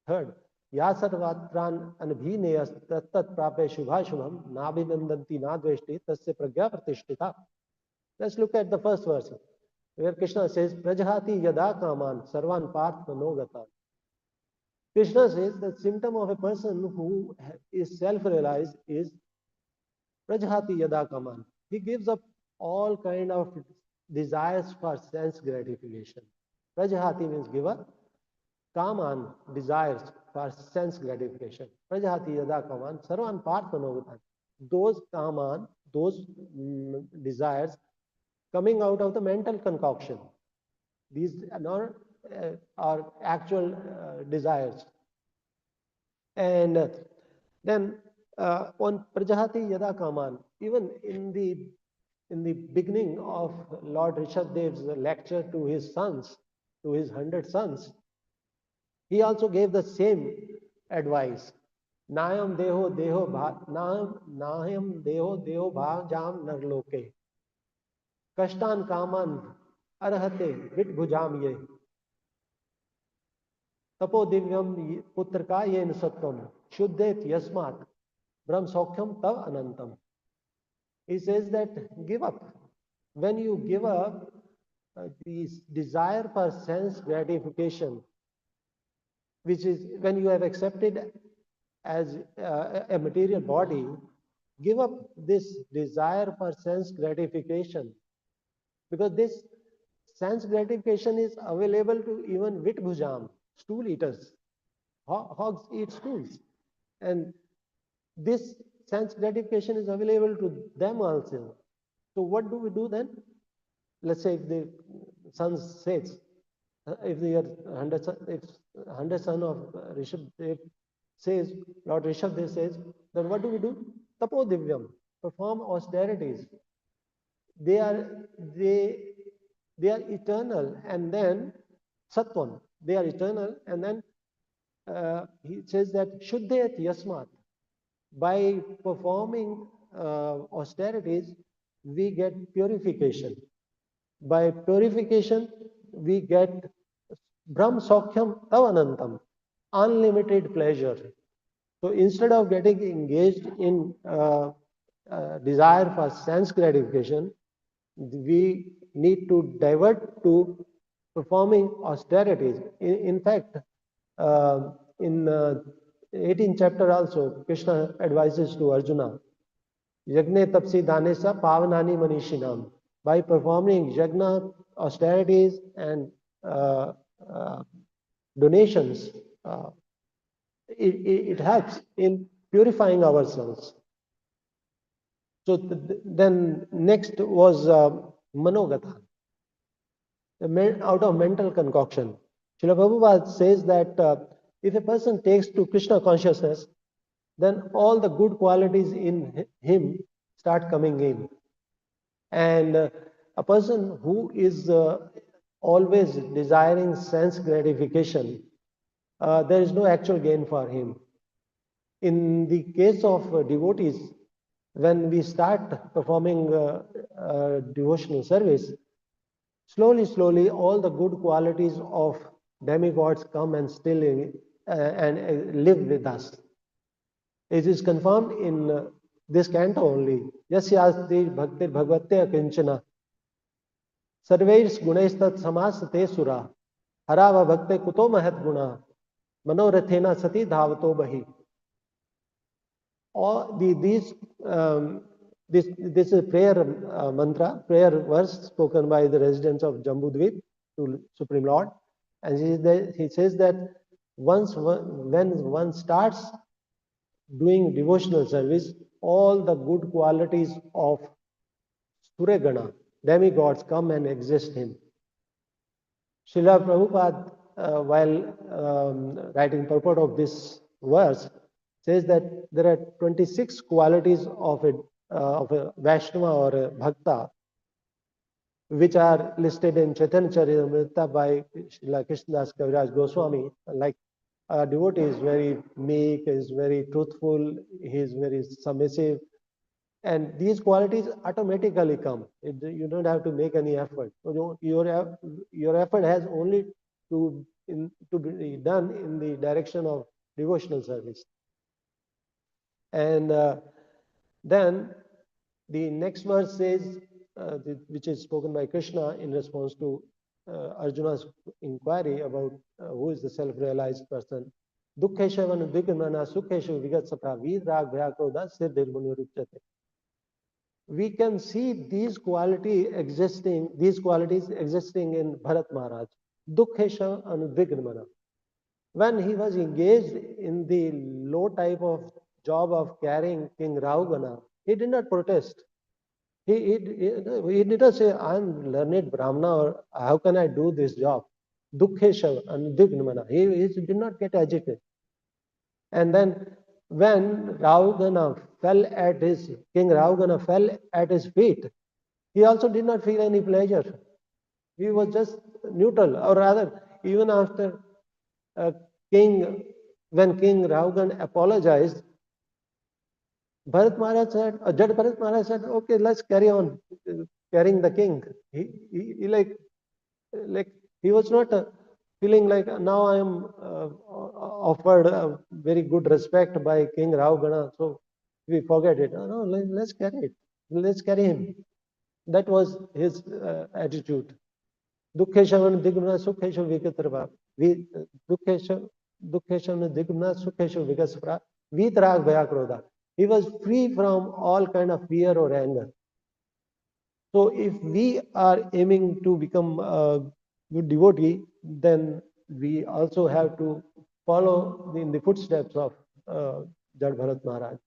Third, ya sarvatran anbhineyas tat prape shubhashubham nabhinandanti nadveshti tasya pragya pratishtita. Let's look at the first verse, where Krishna says, Prajahati yada kaman sarvan parth manogatan. Krishna says the symptom of a person who is self-realized is Prajahati yada kaman. He gives up all kind of desires for sense gratification. Prajahati means giver. Kaman, desires for sense gratification. Prajahati yada kaman sarvan parth manogatan. Those kaman, those desires coming out of the mental concoction. These are our actual desires. And then on Prajahati Yada Kaman, even in the beginning of Lord Rishabdev's lecture to his sons, to his 100 sons, he also gave the same advice. Nayam deho deho bha, nayam deho deho bhajam narloke. Kashtan kaman arhate vit bhujam ye. Tapo divyam putra ka yen sattam. Shuddhet yasmat. Brahm Sokyam Tav Anantam. He says that give up. When you give up the desire for sense gratification, which is when you have accepted as a material body, give up this desire for sense gratification, because this sense gratification is available to even Vitbhujam, stool eaters. Hogs eat stools. And this sense gratification is available to them also. So what do we do then? Let's say if the son says, if the 100 son of Rishabdev says, Lord Rishabdev says, then what do we do? Tapo divyam, perform austerities. They are they they are eternal, and then Satwan, they are eternal, and then he says that Shuddhet Yasmat, by performing austerities, we get purification. By purification, we get Brahm Sokyam Tavanantam, unlimited pleasure. So instead of getting engaged in desire for sense gratification, we need to divert to performing austerities. In fact, in 18th chapter also, Krishna advises to Arjuna, Yagne tapsi danesa pavanani manishinam. By performing yagna, austerities, and uh, uh, donations, it helps in purifying ourselves. So then next was Manogata, out of mental concoction. Srila Prabhupada says that if a person takes to Krishna consciousness, then all the good qualities in him start coming in. And a person who is always desiring sense gratification, there is no actual gain for him. In the case of devotees, when we start performing devotional service, slowly, all the good qualities of demigods come and still live with us. It is confirmed in this canto only. Yasyasti bhaktir bhagavate kinchana. Sarvais gunaistat samasate sura. Harava bhakte kuto mahat guna. Manorathena sati dhavato bahi. All this is a prayer mantra, prayer verse spoken by the residents of Jambudvip to Supreme Lord, and he says that when one starts doing devotional service, all the good qualities of Suregana, demigods, come and exist in. Srila Prabhupada, while writing purport of this verse, says that there are 26 qualities of a Vaishnava or a Bhakta, which are listed in Chaitanya Charitamrita by Srila Krishnadas Kaviraj Goswami. Like a devotee is very meek, is very truthful, he is very submissive, and these qualities automatically come. You don't have to make any effort. Your effort has only to be done in the direction of devotional service. And then the next verse says, which is spoken by Krishna in response to Arjuna's inquiry about who is the self-realized person. Dukkheshavan udvikmana sukheshu vigat sapra vidrag bhayakroda siddhirmunirupchate. We can see these qualities existing in Bharat Maharaj. Dukkhesha anudvignamana. When he was engaged in the low type of job of carrying King Rahugana, he did not protest. He did not say, I am learned Brahmana, or how can I do this job? Dukhesha and Dignamana. He did not get agitated. And then when Ravagana fell at his, King Ravagana fell at his feet, he also did not feel any pleasure. He was just neutral, or rather, even after uh, King, when King Ravgan apologized, Bharat Maharaj said, Jad Bharat Maharaj said, okay, let's carry on carrying the king. He like he was not feeling like now I am offered very good respect by King Ravgana, so we forget it. No, let's carry it. Let's carry him. That was his attitude. Dukheshavan Digna Sukhesha Vikatrava. Dukhesha Dukheshavan Digna Sukhesha Vikasapra. Vitrag Vyakroda. He was free from all kind of fear or anger. So if we are aiming to become a good devotee, then we also have to follow in the footsteps of uh, Jad Bharat Maharaj.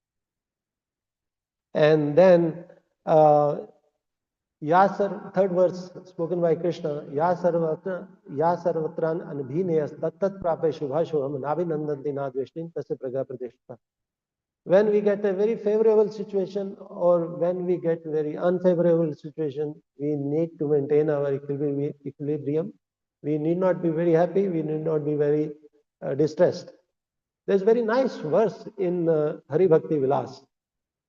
And then Yasar, third verse spoken by Krishna, Ya Sarvatran Anbhineyas Tattat Prape Shubhashoham Navinandanti Nadveshtin Tasya Praga Pradeshta. When we get a very favorable situation or when we get very unfavorable situation, we need to maintain our equilibrium. We need not be very happy. We need not be very distressed. There's a very nice verse in Hari Bhakti Vilas,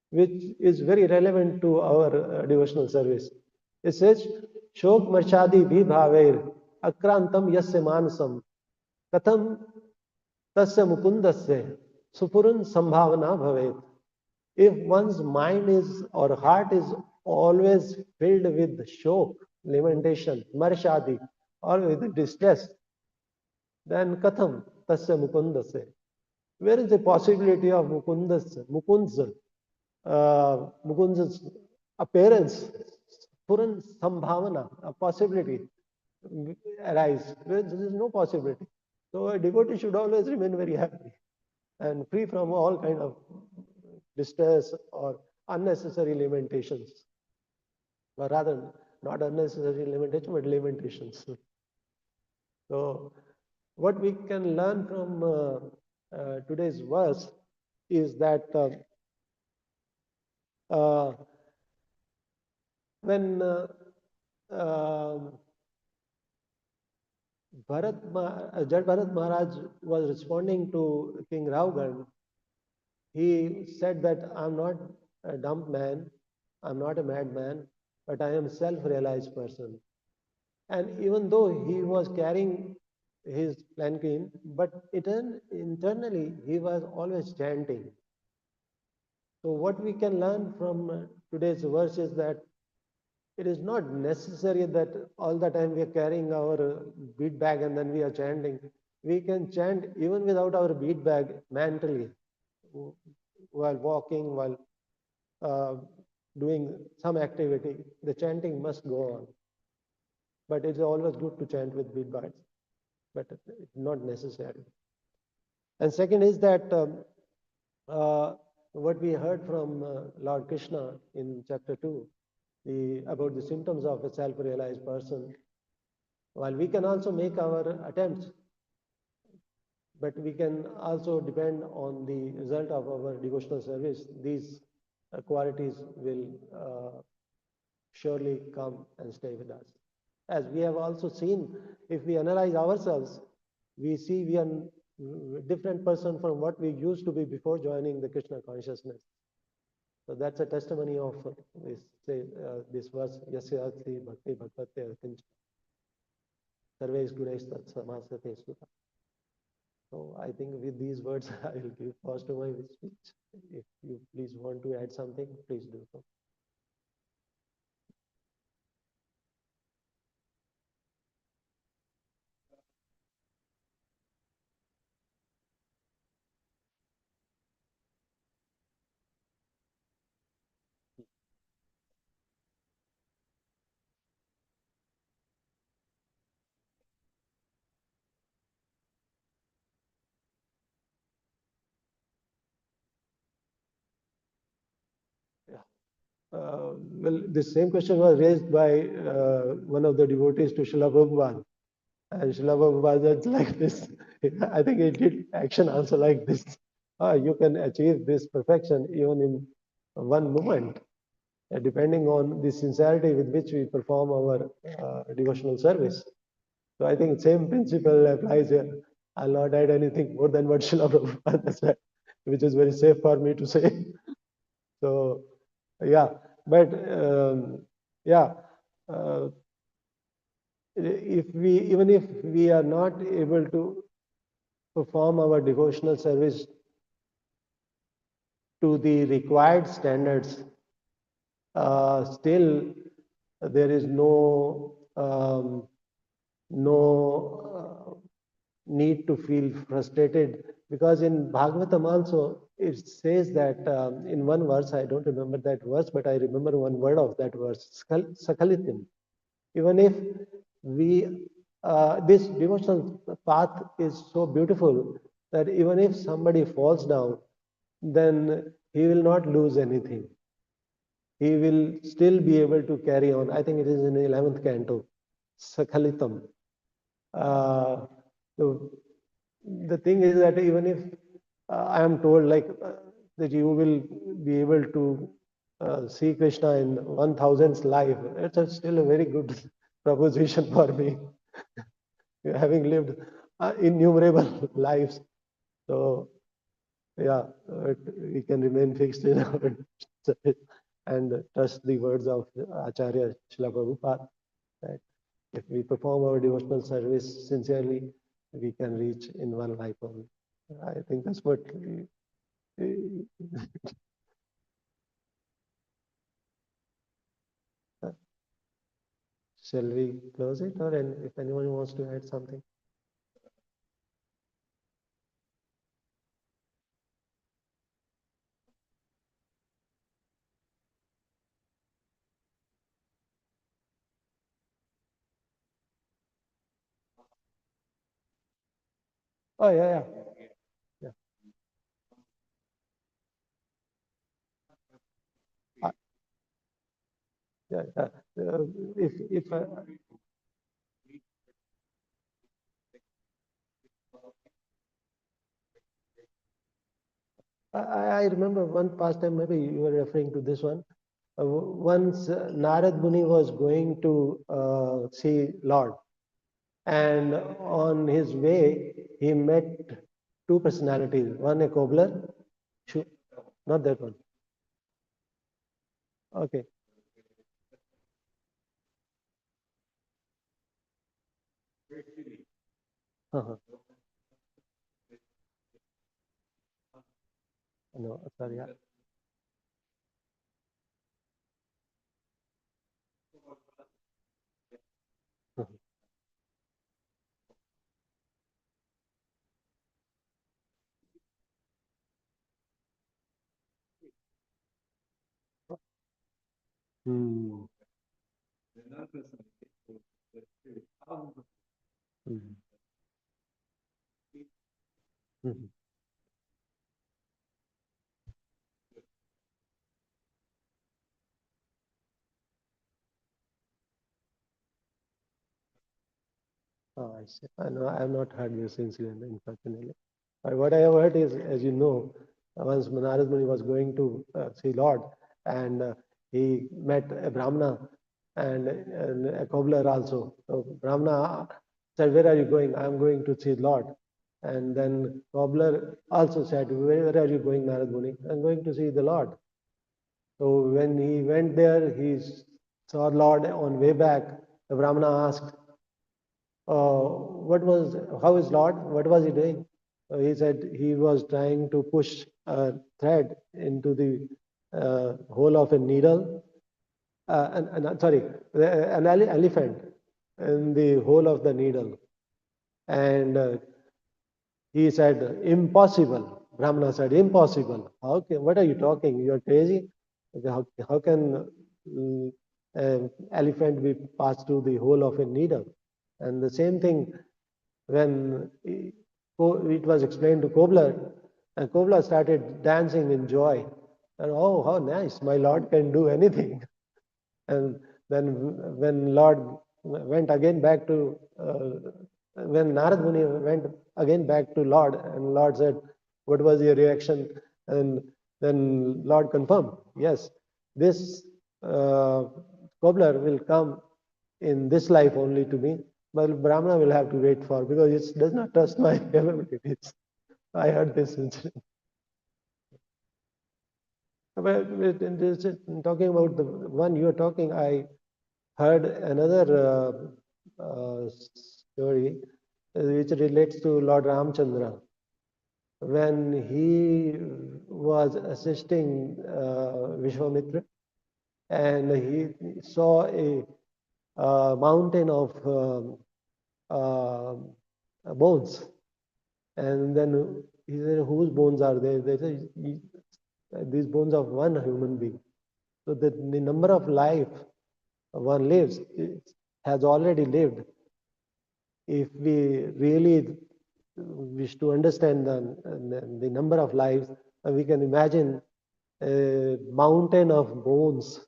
which is very relevant to our devotional service. It says, Shok Marshadi Bhi Bhaver Akrantam Yasya Manasam Katham Tasya Mukundasya Supurun Sambhavana Bhavet. If one's mind is or heart is always filled with shock, lamentation, marshadi, or with distress, then katham tasya mukundasya. Where is the possibility of Mukunda's appearance, Puran Sambhavana, a possibility arise? There is no possibility. So a devotee should always remain very happy and free from all kind of distress or unnecessary lamentations, or rather, not unnecessary lamentation, but lamentations. So, what we can learn from today's verse is that uh, when um Jad Bharat Maharaj was responding to King Ravgan, he said that I'm not a dumb man, I'm not a madman, but I am a self-realized person. And even though he was carrying his plankin, but internally he was always chanting. So what we can learn from today's verse is that it is not necessary that all the time we are carrying our bead bag and then we are chanting. We can chant even without our bead bag mentally, while walking, while uh, doing some activity. The chanting must go on. But it's always good to chant with bead bags, but it's not necessary. And second is that what we heard from Lord Krishna in chapter 2, about the symptoms of a self-realized person, while we can also make our attempts, but we can also depend on the result of our devotional service, these qualities will surely come and stay with us. As we have also seen, if we analyze ourselves, we see we are a different person from what we used to be before joining the Krishna consciousness. So that's a testimony of this verse, Yasya Ati Bhakti Bhaktatya Kincha Sarves Gunesh Tat Samasate Sutta. So I think with these words, I will give pause to my speech. If you please want to add something, please do so. Yeah. Well, the same question was raised by one of the devotees to Srila Prabhupada. And Srila Prabhupada is like this. I think he did action also like this. You can achieve this perfection even in one moment, depending on the sincerity with which we perform our devotional service. So I think same principle applies here. I'll not add anything more than what Srila Prabhupada said, which is very safe for me to say. So yeah, but yeah, uh, if we even if we are not able to perform our devotional service to the required standards, still there is no need to feel frustrated, because in Bhagavatam also it says that in one verse, I don't remember that verse, but I remember one word of that verse, Sakalitim. Even if we, this devotional path is so beautiful that even if somebody falls down, then he will not lose anything. He will still be able to carry on. I think it is in the 11th canto, Sakhalitam. Uh, the, the thing is that even if I am told like that you will be able to see Krishna in 1000th life, it's still a very good proposition for me, having lived innumerable lives. So yeah, we can remain fixed in our and trust the words of Acharya Srila Prabhupada, that if we perform our devotional service sincerely, we can reach in one life only. I think that's what uh, shall we close it, or if anyone wants to add something? Oh yeah, yeah, yeah. Yeah, yeah. If I remember one pastime, maybe you were referring to this one. Once Narad Muni was going to see Lord, and on his way he met two personalities. One a cobbler, not that one. Okay. Uh-huh. No, sorry. Yeah. Mhm. Hmm. Mhm. Mhm. Oh, I see. I know I have not heard this incident, unfortunately. But what I have heard is, as you know, once Narad Muni was going to see Lord, and he met a Brahmana and a cobbler also. So Brahmana said, "Where are you going?" "I am going to see Lord." And then cobbler also said, where are you going, Narad Muni?" "I'm going to see the Lord." So when he went there, he saw Lord on way back. The Brahmana asked, what was, how is Lord? What was he doing? He said he was trying to push a thread into the hole of a needle, sorry, an elephant in the hole of the needle. And he said, impossible. Brahmana said, impossible. How can, what are you talking? You're crazy. How can an elephant be passed through the hole of a needle? And the same thing when it was explained to Kobler, and Kobler started dancing in joy. And oh, how nice, my Lord can do anything. And then when Lord went again back to when Narad Muni went again back to Lord, and Lord said, "What was your reaction?" And then Lord confirmed, "Yes, this cobbler will come in this life only to me, but Brahmana will have to wait for, because it does not trust my capabilities." I heard this incident. But talking about the one you are talking, I heard another story which relates to Lord Ramchandra. When he was assisting Vishwamitra, and he saw a mountain of bones, and then he said, "Whose bones are they?" They said, "These bones of one human being." So the number of life one lives has already lived. If we really wish to understand the number of lives, we can imagine a mountain of bones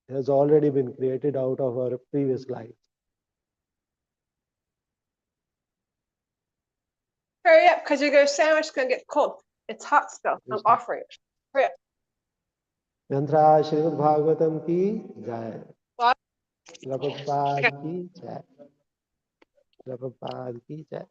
has already been created out of our previous lives. Hurry up, because your sandwich is going to get cold. It's hot still. I'm offering it. Hurry up. Yantra Srimad Bhagavatam ki jai. Prabhupada ki jai. Prabhupada ki jai.